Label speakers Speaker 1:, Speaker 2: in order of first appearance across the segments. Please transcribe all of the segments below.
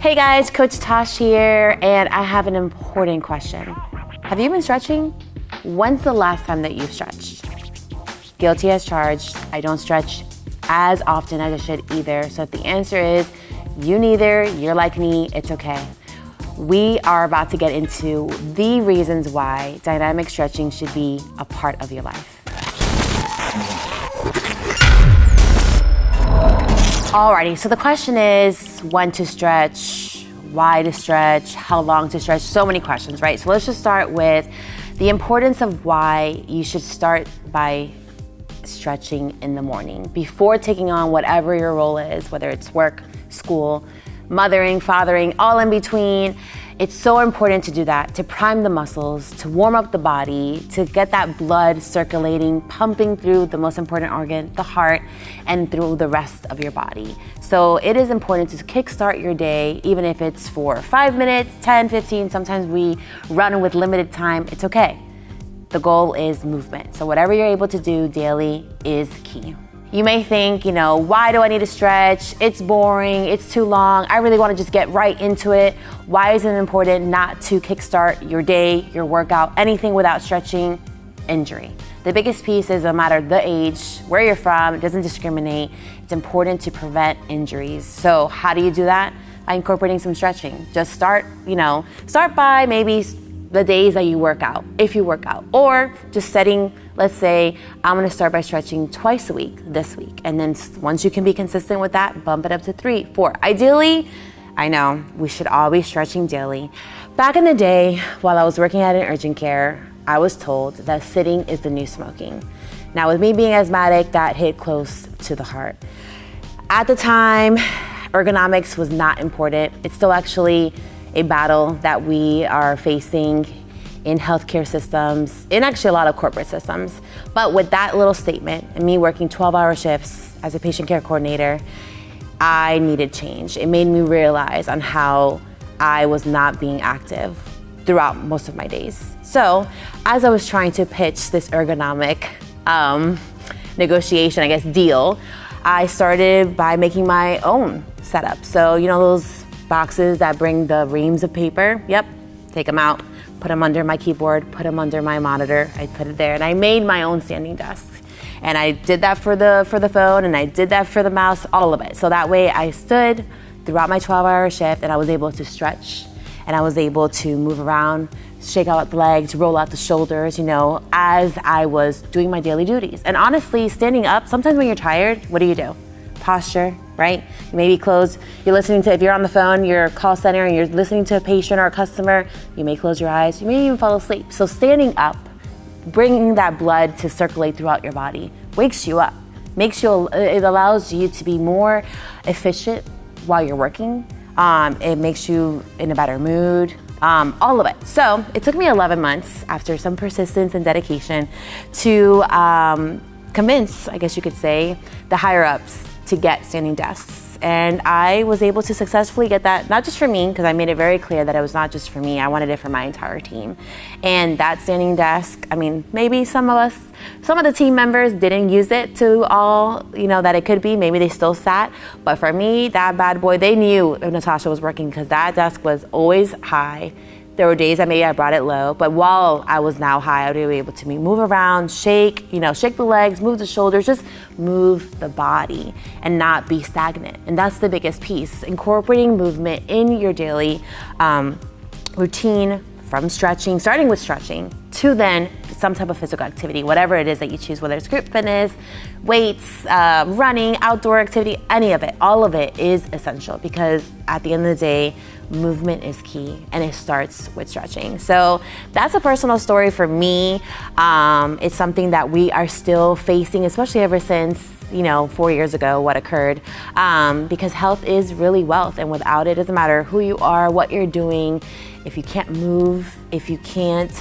Speaker 1: Hey guys, Coach Tosh here, and I have an important question. Have you been stretching? When's the last time that you've stretched? Guilty as charged. I don't stretch as often as I should either. So if the answer is you neither, you're like me, it's okay. We are about to get into the reasons why dynamic stretching should be a part of your life. Alrighty, so the question is when to stretch, why to stretch, how long to stretch, so many questions, right? So let's just start with the importance of why you should start by stretching in the morning before taking on whatever your role is, whether it's work, school, mothering, fathering, all in between. It's so important to do that, to prime the muscles, to warm up the body, to get that blood circulating, pumping through the most important organ, the heart, and through the rest of your body. So it is important to kickstart your day, even if it's for 5 minutes, 10, 15, sometimes we run with limited time, it's okay. The goal is movement. So whatever you're able to do daily is key. You may think, why do I need to stretch? It's boring, it's too long. I really want to just get right into it. Why is it important not to kickstart your day, your workout, anything without stretching? Injury. The biggest piece is no matter the age, where you're from, it doesn't discriminate. It's important to prevent injuries. So how do you do that? By incorporating some stretching. Just start by maybe the days that you work out, if you work out, or just setting, let's say, I'm gonna start by stretching twice a week this week. And then once you can be consistent with that, bump it up to 3, 4. Ideally, I know we should all be stretching daily. Back in the day, while I was working at an urgent care, I was told that sitting is the new smoking. Now with me being asthmatic, that hit close to the heart. At the time, ergonomics was not important. It's still actually a battle that we are facing in healthcare systems, in actually a lot of corporate systems. But with that little statement, and me working 12-hour shifts as a patient care coordinator, I needed change. It made me realize on how I was not being active throughout most of my days. So as I was trying to pitch this ergonomic negotiation, deal, I started by making my own setup. So those boxes that bring the reams of paper, take them out, put them under my keyboard, put them under my monitor, I put it there, and I made my own standing desk. And I did that for the phone, and I did that for the mouse, all of it. So that way I stood throughout my 12-hour shift, and I was able to stretch, and I was able to move around, shake out the legs, roll out the shoulders, as I was doing my daily duties. And honestly, standing up, sometimes when you're tired, what do? Posture, right? You may be closed. You're listening to, if you're on the phone, your call center, and you're listening to a patient or a customer, you may close your eyes. You may even fall asleep. So standing up, bringing that blood to circulate throughout your body, wakes you up. It allows you to be more efficient while you're working. It makes you in a better mood. All of it. So it took me 11 months after some persistence and dedication to convince, I guess you could say, the higher ups to get standing desks. And I was able to successfully get that, not just for me, because I made it very clear that it was not just for me, I wanted it for my entire team. And that standing desk, maybe some of the team members didn't use it to all, that it could be, maybe they still sat. But for me, that bad boy, they knew Natasha was working because that desk was always high. There were days that maybe I brought it low, but while I was now high, I would be able to move around, shake the legs, move the shoulders, just move the body and not be stagnant. And that's the biggest piece, incorporating movement in your daily routine, from stretching, starting with stretching, to then some type of physical activity, whatever it is that you choose, whether it's group fitness, weights, running, outdoor activity, any of it, all of it is essential because at the end of the day, movement is key and it starts with stretching. So that's a personal story for me. It's something that we are still facing, especially ever since 4 years ago, what occurred, because health is really wealth, and without it doesn't matter who you are, what you're doing. If you can't move, if you can't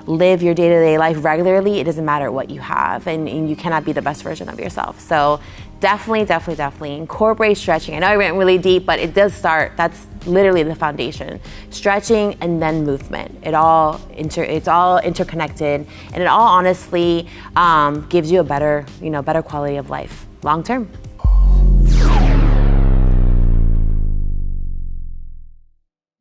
Speaker 1: live your day-to-day life regularly, it doesn't matter what you have, and you cannot be the best version of yourself. So definitely incorporate stretching. I know I went really deep, but it does start, that's literally the foundation. Stretching and then movement. It's all interconnected, and it all honestly gives you a better quality of life long term.